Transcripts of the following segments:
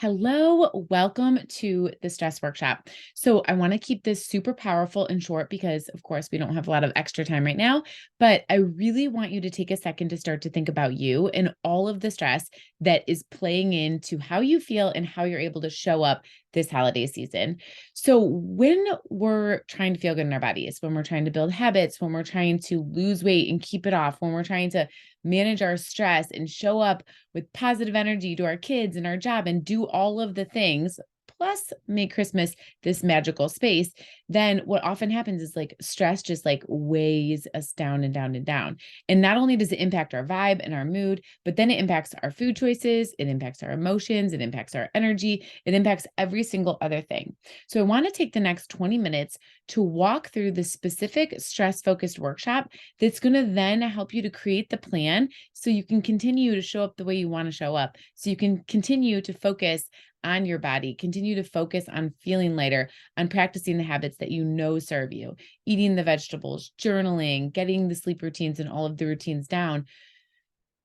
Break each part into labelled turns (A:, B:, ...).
A: Hello, welcome to the stress workshop. So, I want to keep this super powerful and short because, of course, we don't have a lot of extra time right now. But I really want you to take a second to start to think about you and all of the stress that is playing into how you feel and how you're able to show up this holiday season. So, when we're trying to feel good in our bodies, when we're trying to build habits, when we're trying to lose weight and keep it off, when we're trying to manage our stress and show up with positive energy to our kids and our job and do all of the things, plus make Christmas this magical space, then what often happens is like stress just like weighs us down and down and down. And not only does it impact our vibe and our mood, but then it impacts our food choices, it impacts our emotions, it impacts our energy, it impacts every single other thing. So I want to take the next 20 minutes to walk through the specific stress focused workshop that's going to then help you to create the plan so you can continue to show up the way you want to show up. So you can continue to focus on your body, continue to focus on feeling lighter, on practicing the habits that you know serve you, eating the vegetables, journaling, getting the sleep routines and all of the routines down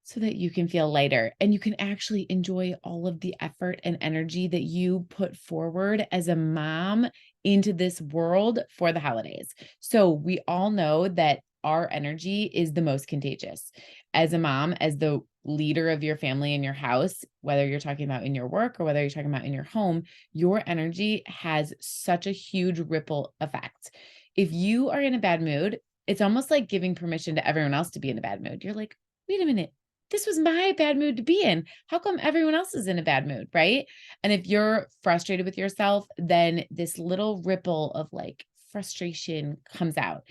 A: so that you can feel lighter and you can actually enjoy all of the effort and energy that you put forward as a mom into this world for the holidays. So we all know that our energy is the most contagious. As a mom, as the leader of your family in your house, whether you're talking about in your work or whether you're talking about in your home, your energy has such a huge ripple effect. If you are in a bad mood, it's almost like giving permission to everyone else to be in a bad mood. You're like, wait a minute, this was my bad mood to be in. How come everyone else is in a bad mood? Right. And if you're frustrated with yourself, then this little ripple of like frustration comes out.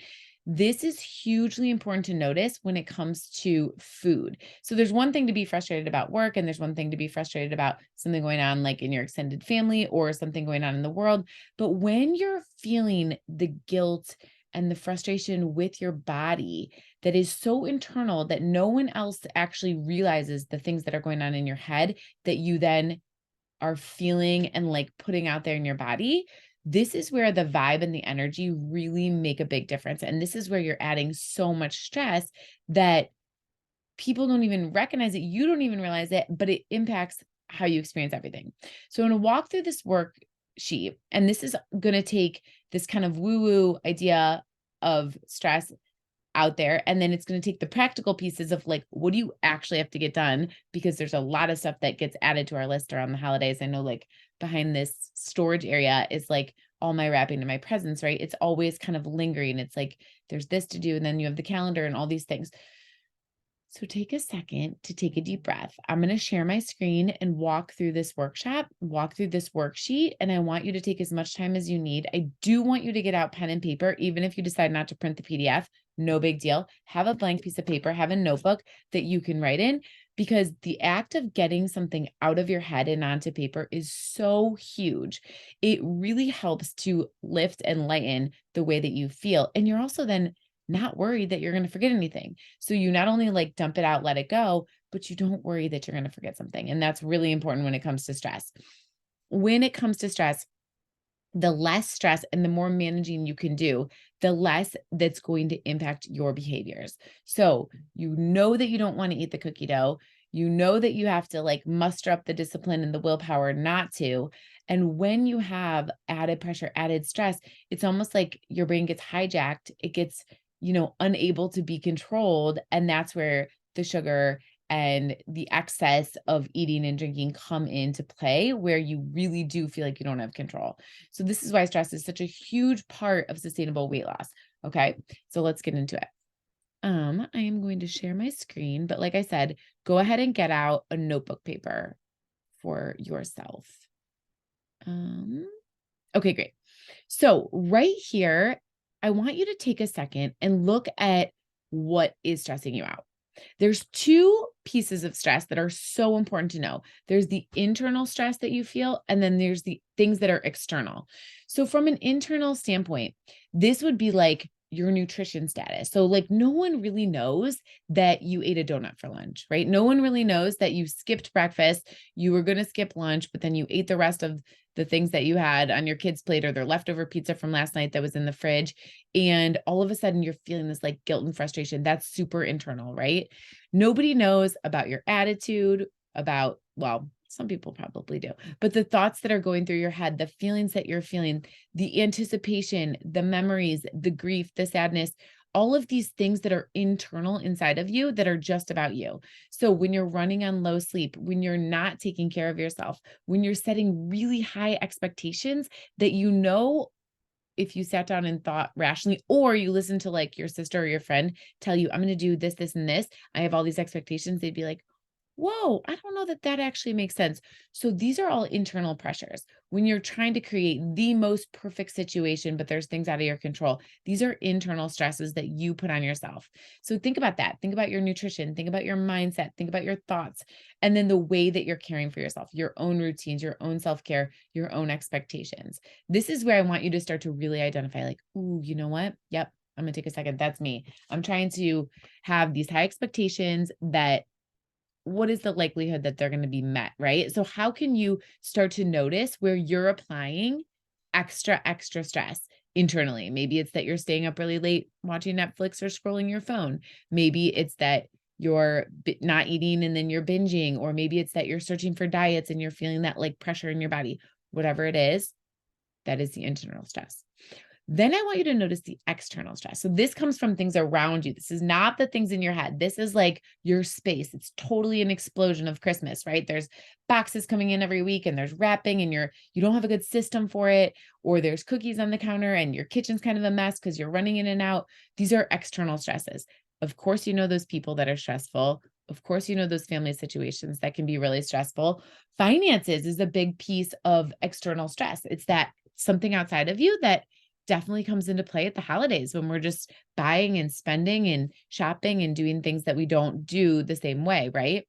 A: This is hugely important to notice when it comes to food. So there's one thing to be frustrated about work, and there's one thing to be frustrated about something going on like in your extended family or something going on in the world. But when you're feeling the guilt and the frustration with your body that is so internal that no one else actually realizes the things that are going on in your head that you then are feeling and like putting out there in your body, this is where the vibe and the energy really make a big difference. And this is where you're adding so much stress that people don't even recognize it. You don't even realize it, but it impacts how you experience everything. So I'm going to walk through this worksheet, and this is going to take this kind of woo-woo idea of stress out there. And then it's going to take the practical pieces of like, what do you actually have to get done? Because there's a lot of stuff that gets added to our list around the holidays. I know like behind this storage area is like all my wrapping and my presents, right? It's always kind of lingering. It's like, there's this to do. And then you have the calendar and all these things. So take a second to take a deep breath. I'm going to share my screen and walk through this workshop, walk through this worksheet, and I want you to take as much time as you need. I do want you to get out pen and paper, even if you decide not to print the PDF, no big deal. Have a blank piece of paper, have a notebook that you can write in, because the act of getting something out of your head and onto paper is so huge. It really helps to lift and lighten the way that you feel. And you're also then not worried that you're going to forget anything. So you not only like dump it out, let it go, but you don't worry that you're going to forget something. And that's really important when it comes to stress. When it comes to stress, the less stress and the more managing you can do, the less that's going to impact your behaviors. So you know that you don't want to eat the cookie dough. You know that you have to like muster up the discipline and the willpower not to. And when you have added pressure, added stress, it's almost like your brain gets hijacked. It gets, unable to be controlled. And that's where the sugar and the excess of eating and drinking come into play, where you really do feel like you don't have control. So this is why stress is such a huge part of sustainable weight loss. Okay. So let's get into it. I am going to share my screen, but like I said, go ahead and get out a notebook paper for yourself. Okay, great. So right here, I want you to take a second and look at what is stressing you out. There's two pieces of stress that are so important to know. There's the internal stress that you feel, and then there's the things that are external. So from an internal standpoint, this would be like your nutrition status. So like no one really knows that you ate a donut for lunch, right? No one really knows that you skipped breakfast, you were going to skip lunch, but then you ate the rest of the things that you had on your kids' plate or their leftover pizza from last night that was in the fridge. And all of a sudden you're feeling this like guilt and frustration. That's super internal, right? Nobody knows about your attitude, about, well, Some people probably do, but the thoughts that are going through your head, the feelings that you're feeling, the anticipation, the memories, the grief, the sadness, all of these things that are internal inside of you that are just about you. So when you're running on low sleep, when you're not taking care of yourself, when you're setting really high expectations that if you sat down and thought rationally, or you listen to like your sister or your friend tell you, I'm going to do this, this, and this, I have all these expectations, they'd be like, whoa, I don't know that that actually makes sense. So these are all internal pressures. When you're trying to create the most perfect situation, but there's things out of your control, these are internal stresses that you put on yourself. So think about that. Think about your nutrition, think about your mindset, think about your thoughts, and then the way that you're caring for yourself, your own routines, your own self-care, your own expectations. This is where I want you to start to really identify like, ooh, you know what? Yep. I'm going to take a second. That's me. I'm trying to have these high expectations that what is the likelihood that they're going to be met, right? So how can you start to notice where you're applying extra stress internally? Maybe it's that you're staying up really late watching Netflix or scrolling your phone. Maybe it's that you're not eating and then you're binging, or maybe it's that you're searching for diets and you're feeling that like pressure in your body. Whatever it is, that is the internal stress. Then I want you to notice the external stress. So this comes from things around you. This is not the things in your head. This is like your space. It's totally an explosion of Christmas, right? There's boxes coming in every week and there's wrapping and you don't have a good system for it, or there's cookies on the counter and your kitchen's kind of a mess because you're running in and out. These are external stresses. Of course, you know those people that are stressful. Of course, you know those family situations that can be really stressful. Finances is a big piece of external stress. It's that something outside of you that definitely comes into play at the holidays when we're just buying and spending and shopping and doing things that we don't do the same way, right?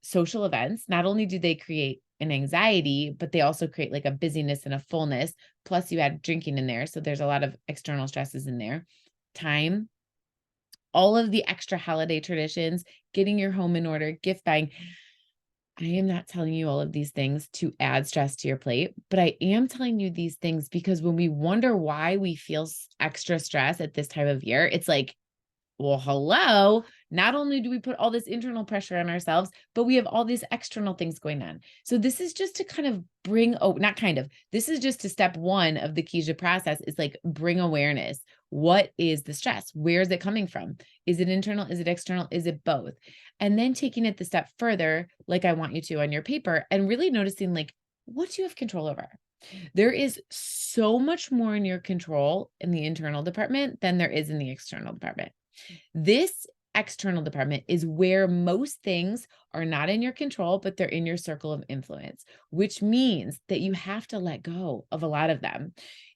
A: Social events, not only do they create an anxiety, but they also create like a busyness and a fullness. Plus you add drinking in there. So there's a lot of external stresses in there. Time, all of the extra holiday traditions, getting your home in order, gift buying. I am not telling you all of these things to add stress to your plate, but I am telling you these things because when we wonder why we feel extra stress at this time of year, it's like, well, hello. Not only do we put all this internal pressure on ourselves, but we have all these external things going on. So this is just to kind of not kind of, this is just to step one of the Kesia process is like bring awareness. What is the stress? Where is it coming from? Is it internal? Is it external? Is it both? And then taking it the step further, like I want you to on your paper, and really noticing like, what do you have control over? There is so much more in your control in the internal department than there is in the external department. This external department is where most things are not in your control, but they're in your circle of influence, which means that you have to let go of a lot of them.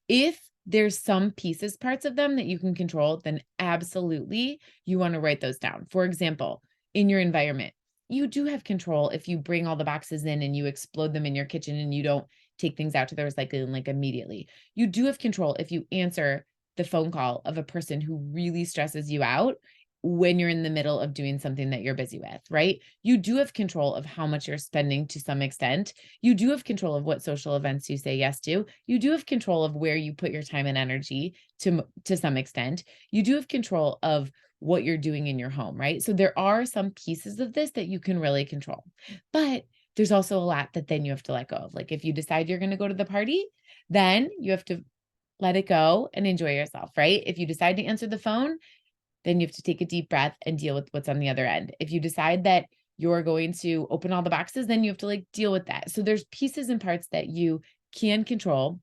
A: If there's some pieces, parts of them that you can control, then absolutely you want to write those down. For example, in your environment, you do have control if you bring all the boxes in and you explode them in your kitchen and you don't take things out to the recycling like immediately. You do have control if you answer the phone call of a person who really stresses you out when you're in the middle of doing something that you're busy with, right? You do have control of how much you're spending to some extent. You do have control of what social events you say yes to. You do have control of where you put your time and energy to some extent. You do have control of what you're doing in your home, right? So there are some pieces of this that you can really control. But there's also a lot that then you have to let go of. Like if you decide you're going to go to the party, then you have to let it go and enjoy yourself, right? If you decide to answer the phone, then you have to take a deep breath and deal with what's on the other end. If you decide that you're going to open all the boxes, then you have to like deal with that. So there's pieces and parts that you can control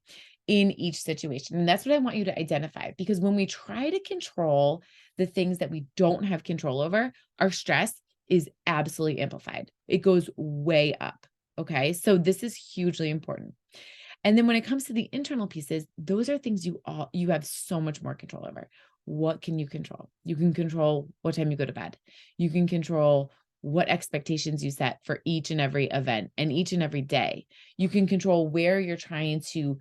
A: in each situation. And that's what I want you to identify, because when we try to control the things that we don't have control over, our stress is absolutely amplified. It goes way up. Okay. So this is hugely important. And then when it comes to the internal pieces, those are things you have so much more control over. What can you control? You can control what time you go to bed. You can control what expectations you set for each and every event and each and every day. You can control where you're trying to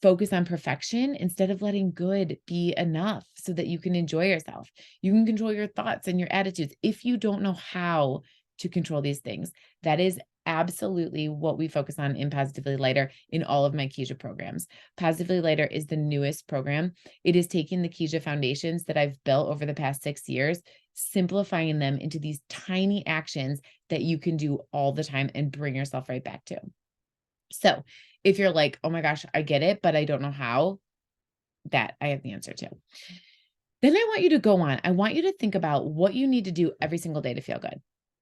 A: focus on perfection instead of letting good be enough so that you can enjoy yourself. You can control your thoughts and your attitudes. If you don't know how to control these things, that is absolutely what we focus on in Positively Lighter in all of my Kesia programs. Positively Lighter is the newest program. It is taking the Kesia foundations that I've built over the past 6 years simplifying them into these tiny actions that you can do all the time and bring yourself right back to. So if you're like, oh my gosh, I get it, but I don't know how, that I have the answer to. Then I want you to go on. I want you to think about what you need to do every single day to feel good.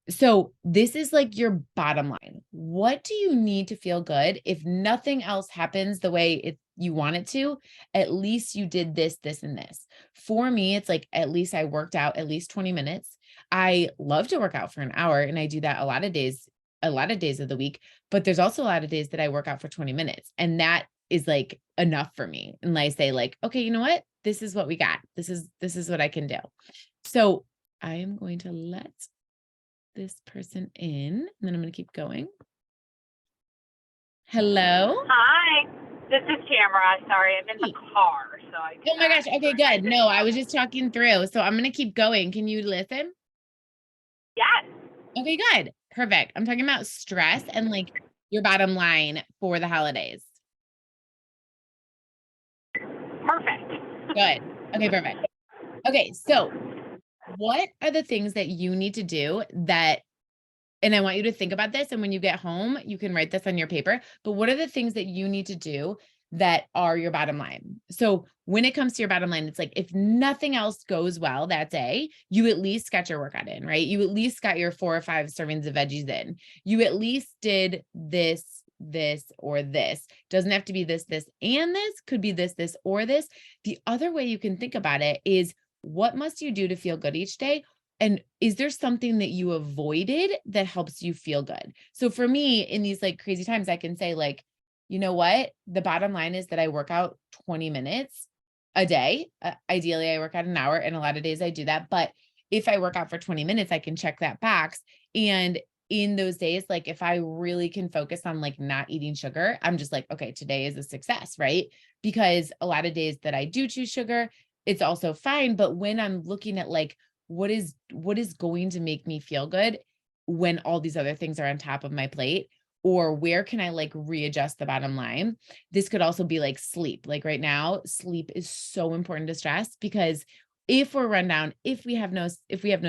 A: So this is like your bottom line. What do you need to feel good? If nothing else happens the way you want it to, at least you did this, this, and this. For me, it's like at least I worked out at least 20 minutes. I love to work out for an hour, and I do that a lot of days of the week, but there's also a lot of days that I work out for 20 minutes. And that is like enough for me. And I say like, okay, you know what? This is what we got. This is what I can do. So I am going to let this person in, and then I'm going to keep going. Hello.
B: Hi, this is Tamara. Sorry, I'm in the car, so I.
A: Oh my gosh. Okay, good. No, I was just talking through. So I'm going to keep going. Can you listen?
B: Yes.
A: Okay, good. Perfect. I'm talking about stress and like your bottom line for the holidays.
B: Perfect.
A: Good. Okay, perfect. Okay, so what are the things that you need to do that, and I want you to think about this, and when you get home, you can write this on your paper, but what are the things that you need to do that are your bottom line? So when it comes to your bottom line, it's like, if nothing else goes well that day, you at least got your workout in, right? You at least got your 4 or 5 servings of veggies in. You at least did this, or this. Doesn't have to be this, and this. Could be this, or this. The other way you can think about it is, what must you do to feel good each day? And is there something that you avoided that helps you feel good? So for me, in these like crazy times, I can say like, you know what? The bottom line is that I work out 20 minutes a day. Ideally, I work out an hour, and a lot of days I do that. But if I work out for 20 minutes, I can check that box. And in those days, like if I really can focus on like not eating sugar, I'm just like, okay, today is a success, right? Because a lot of days that I do choose sugar, it's also fine. But when I'm looking at like, what is going to make me feel good when all these other things are on top of my plate, or where can I like readjust the bottom line? This could also be like sleep. Like right now, sleep is so important to stress, because if we're run down, if we have no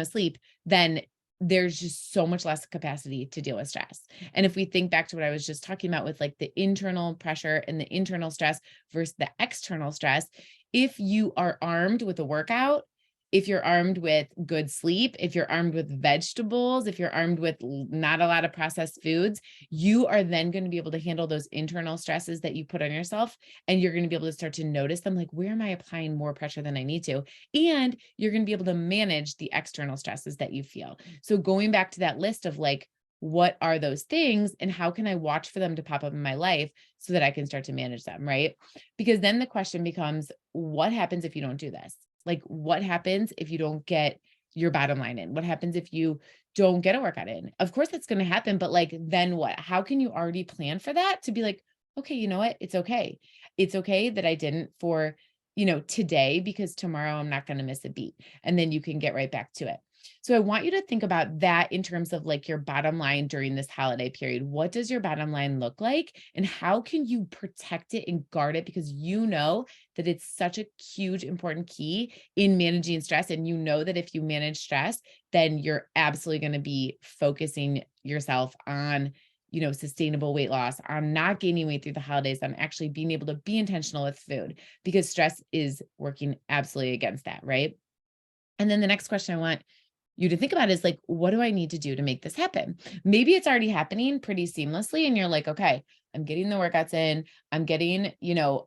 A: sleep, then there's just so much less capacity to deal with stress. And if we think back to what I was just talking about with like the internal pressure and the internal stress versus the external stress, if you are armed with a workout, if you're armed with good sleep, if you're armed with vegetables, if you're armed with not a lot of processed foods, you are then going to be able to handle those internal stresses that you put on yourself. And you're going to be able to start to notice them, like, where am I applying more pressure than I need to? And you're going to be able to manage the external stresses that you feel. So going back to that list of like, what are those things and how can I watch for them to pop up in my life so that I can start to manage them, right? Because then the question becomes, what happens if you don't do this? Like, what happens if you don't get your bottom line in? What happens if you don't get a workout in? Of course, that's going to happen, but like, then what? How can you already plan for that to be like, okay, you know what? It's okay. It's okay that I didn't for, today, because tomorrow I'm not going to miss a beat. And then you can get right back to it. So I want you to think about that in terms of like your bottom line during this holiday period. What does your bottom line look like? And how can you protect it and guard it? Because you know that it's such a huge, important key in managing stress. And you know that if you manage stress, then you're absolutely going to be focusing yourself on, sustainable weight loss, on not gaining weight through the holidays, on actually being able to be intentional with food, because stress is working absolutely against that, right? And then the next question I want you to think about is like, what do I need to do to make this happen? Maybe it's already happening pretty seamlessly and you're like, okay, I'm getting the workouts in, I'm getting,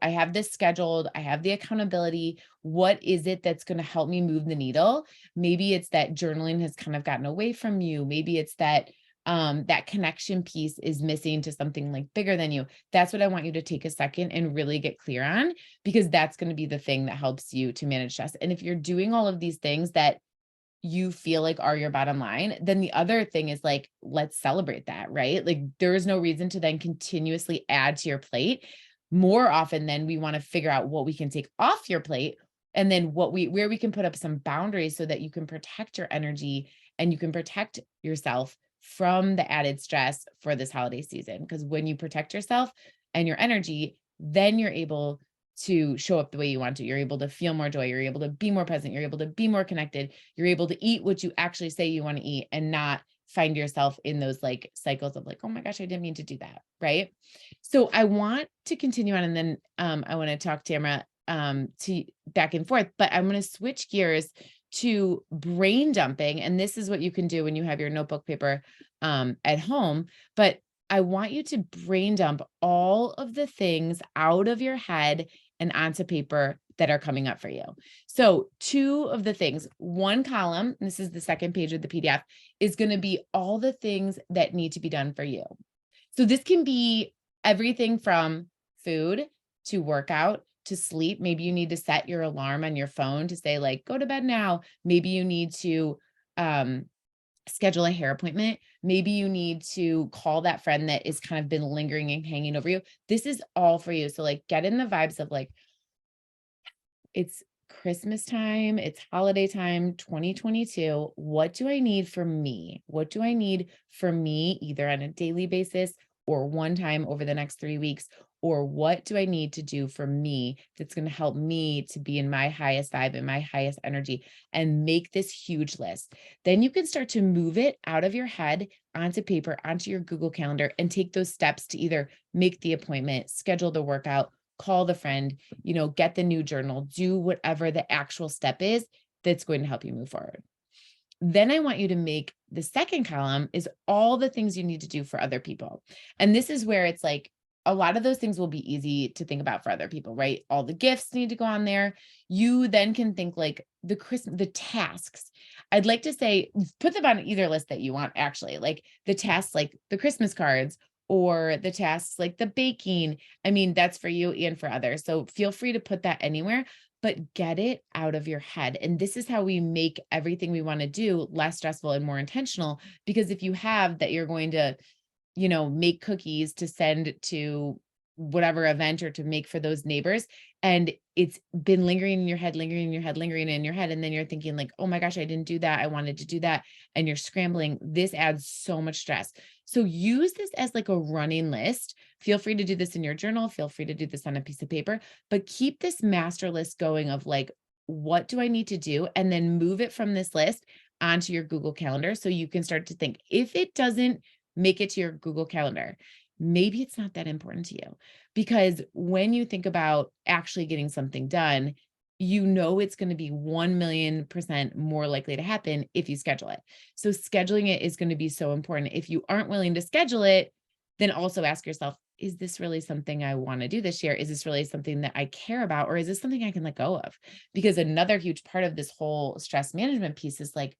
A: I have this scheduled, I have the accountability. What is it that's going to help me move the needle? Maybe it's that journaling has kind of gotten away from you. Maybe it's that that connection piece is missing to something like bigger than you. That's what I want you to take a second and really get clear on, because that's going to be the thing that helps you to manage stress. And if you're doing all of these things that you feel like are your bottom line, then the other thing is like, let's celebrate that, right? Like there is no reason to then continuously add to your plate. More often than we want to figure out what we can take off your plate, and then where we can put up some boundaries so that you can protect your energy and you can protect yourself from the added stress for this holiday season. Because when you protect yourself and your energy, then you're able to show up the way you want to. You're able to feel more joy. You're able to be more present. You're able to be more connected. You're able to eat what you actually say you want to eat and not find yourself in those like cycles of like, oh my gosh, I didn't mean to do that. Right. So I want to continue on, and then I want to talk Tamara to back and forth, but I'm going to switch gears to brain dumping. And this is what you can do when you have your notebook paper at home. But I want you to brain dump all of the things out of your head and onto paper that are coming up for you. So two of the things, one column, this is the second page of the PDF, is going to be all the things that need to be done for you. So this can be everything from food to workout to sleep. Maybe you need to set your alarm on your phone to say like, go to bed now. Maybe you need to schedule a hair appointment. Maybe you need to call that friend that is kind of been lingering and hanging over you. This is all for you. So like get in the vibes of like, it's Christmas time, it's holiday time, 2022. What do I need for me? What do I need for me, either on a daily basis or one time over the next 3 weeks? Or what do I need to do for me that's going to help me to be in my highest vibe and my highest energy, and make this huge list? Then you can start to move it out of your head onto paper, onto your Google Calendar, and take those steps to either make the appointment, schedule the workout, call the friend, get the new journal, do whatever the actual step is that's going to help you move forward. Then I want you to make the second column is all the things you need to do for other people. And this is where it's like, a lot of those things will be easy to think about for other people, right? All the gifts need to go on there. You then can think like the tasks. I'd like to say, put them on either list that you want, actually, like the tasks, like the Christmas cards, or the tasks like the baking. I mean, that's for you and for others. So feel free to put that anywhere, but get it out of your head. And this is how we make everything we want to do less stressful and more intentional. Because if you have that, you're going to make cookies to send to whatever event or to make for those neighbors, and it's been lingering in your head, lingering in your head, lingering in your head. And then you're thinking like, oh my gosh, I didn't do that. I wanted to do that. And you're scrambling. This adds so much stress. So use this as like a running list. Feel free to do this in your journal. Feel free to do this on a piece of paper, but keep this master list going of like, what do I need to do? And then move it from this list onto your Google Calendar. So you can start to think, if it doesn't make it to your Google Calendar, maybe it's not that important to you. Because when you think about actually getting something done, it's going to be 1,000,000% more likely to happen if you schedule it. So scheduling it is going to be so important. If you aren't willing to schedule it, then also ask yourself, is this really something I want to do this year? Is this really something that I care about? Or is this something I can let go of? Because another huge part of this whole stress management piece is like,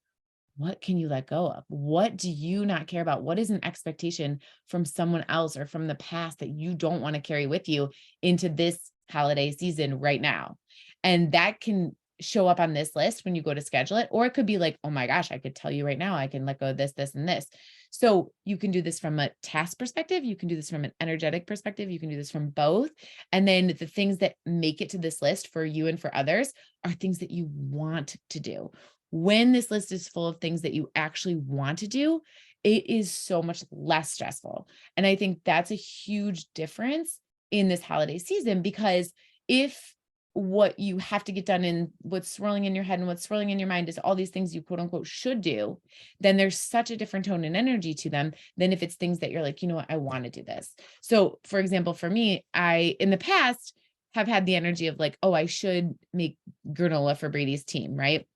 A: what can you let go of? What do you not care about? What is an expectation from someone else or from the past that you don't want to carry with you into this holiday season right now? And that can show up on this list when you go to schedule it. Or it could be like, oh my gosh, I could tell you right now, I can let go of this, this, and this. So you can do this from a task perspective. You can do this from an energetic perspective. You can do this from both. And then the things that make it to this list for you and for others are things that you want to do. When this list is full of things that you actually want to do, it is so much less stressful. And I think that's a huge difference in this holiday season, because if what you have to get done and what's swirling in your head and what's swirling in your mind is all these things you quote unquote should do, then there's such a different tone and energy to them than if it's things that you're like, you know what, I want to do this. So for example, for me, I, in the past, have had the energy of like, oh, I should make granola for Brady's team, right?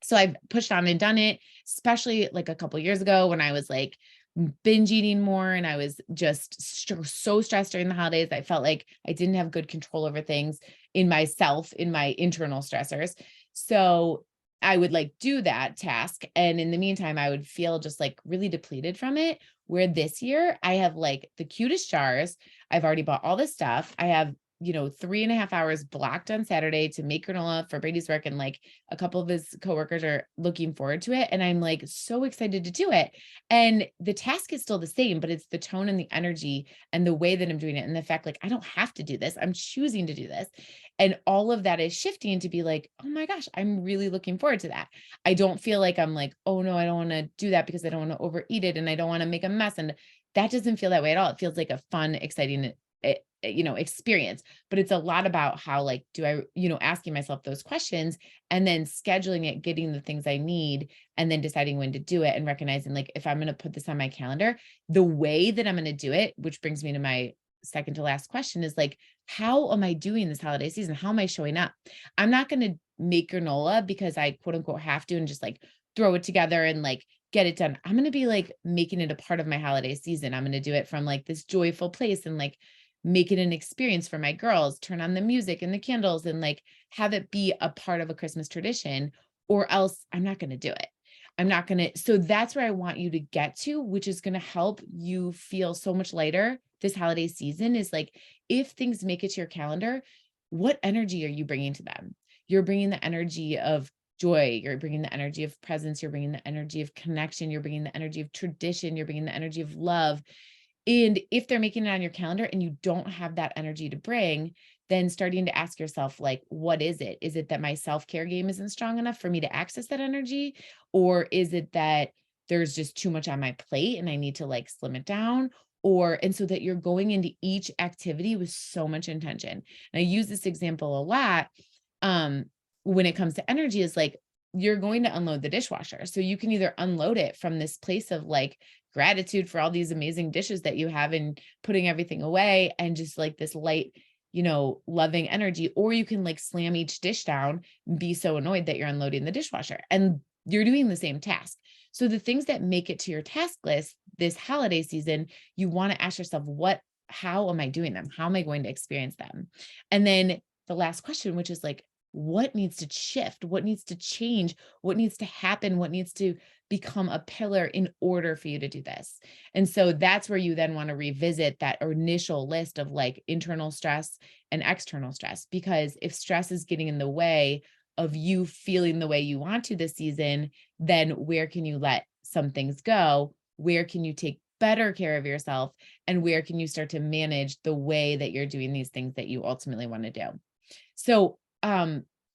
A: So I've pushed on and done it, especially like a couple years ago when I was like binge eating more and I was just so stressed during the holidays. I felt like I didn't have good control over things in myself, in my internal stressors. So I would like do that task. And in the meantime, I would feel just like really depleted from it. Where this year I have like the cutest jars. I've already bought all this stuff. I have 3.5 hours blocked on Saturday to make granola for Brady's work. And like a couple of his coworkers are looking forward to it. And I'm like so excited to do it. And the task is still the same, but it's the tone and the energy and the way that I'm doing it. And the fact, like, I don't have to do this. I'm choosing to do this. And all of that is shifting to be like, oh my gosh, I'm really looking forward to that. I don't feel like I'm like, oh no, I don't want to do that because I don't want to overeat it. And I don't want to make a mess. And that doesn't feel that way at all. It feels like a fun, exciting experience, but it's a lot about how like, do I, asking myself those questions and then scheduling it, getting the things I need, and then deciding when to do it and recognizing like, if I'm going to put this on my calendar, the way that I'm going to do it, which brings me to my second to last question is like, how am I doing this holiday season? How am I showing up? I'm not going to make granola because I quote unquote have to and just like throw it together and like get it done. I'm going to be like making it a part of my holiday season. I'm going to do it from like this joyful place and like make it an experience for my girls, turn on the music and the candles and like have it be a part of a Christmas tradition, or else I'm not going to do it. I'm not going to. So that's where I want you to get to, which is going to help you feel so much lighter this holiday season is like, if things make it to your calendar, what energy are you bringing to them? You're bringing the energy of joy. You're bringing the energy of presence. You're bringing the energy of connection. You're bringing the energy of tradition. You're bringing the energy of love. And if they're making it on your calendar and you don't have that energy to bring, then starting to ask yourself, like, what is it? Is it that my self-care game isn't strong enough for me to access that energy? Or is it that there's just too much on my plate and I need to like slim it down? And so that you're going into each activity with so much intention. And I use this example a lot um, when it comes to energy is like, you're going to unload the dishwasher. So you can either unload it from this place of like gratitude for all these amazing dishes that you have and putting everything away and just like this light, loving energy, or you can like slam each dish down and be so annoyed that you're unloading the dishwasher and you're doing the same task. So the things that make it to your task list this holiday season, you want to ask yourself, how am I doing them? How am I going to experience them? And then the last question, which is like, what needs to shift? What needs to change? What needs to happen? What needs to become a pillar in order for you to do this? And so that's where you then want to revisit that initial list of like internal stress and external stress, because if stress is getting in the way of you feeling the way you want to this season, then where can you let some things go? Where can you take better care of yourself? And where can you start to manage the way that you're doing these things that you ultimately want to do? So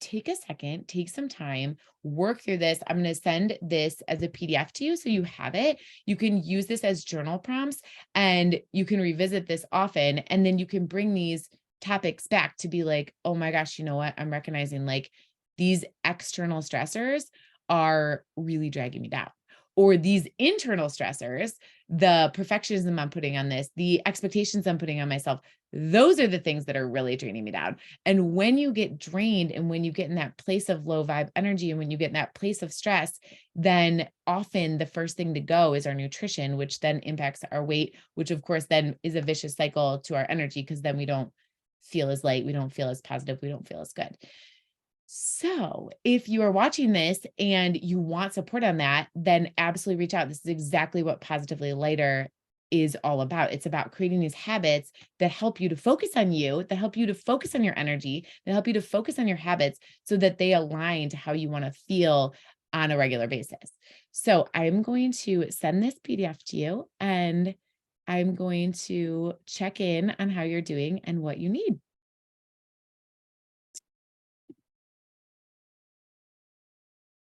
A: take a second, take some time, work through this. I'm going to send this as a PDF to you so you have it. You can use this as journal prompts and you can revisit this often. And then you can bring these topics back to be like, oh my gosh, you know what? I'm recognizing like these external stressors are really dragging me down. Or these internal stressors, the perfectionism I'm putting on this, the expectations I'm putting on myself, those are the things that are really draining me down. And when you get drained and when you get in that place of low vibe energy and when you get in that place of stress, then often the first thing to go is our nutrition, which then impacts our weight, which of course then is a vicious cycle to our energy because then we don't feel as light, we don't feel as positive, we don't feel as good. So if you are watching this and you want support on that, then absolutely reach out. This is exactly what Positively Lighter is all about. It's about creating these habits that help you to focus on you, that help you to focus on your energy, that help you to focus on your habits so that they align to how you want to feel on a regular basis. So I'm going to send this PDF to you and I'm going to check in on how you're doing and what you need.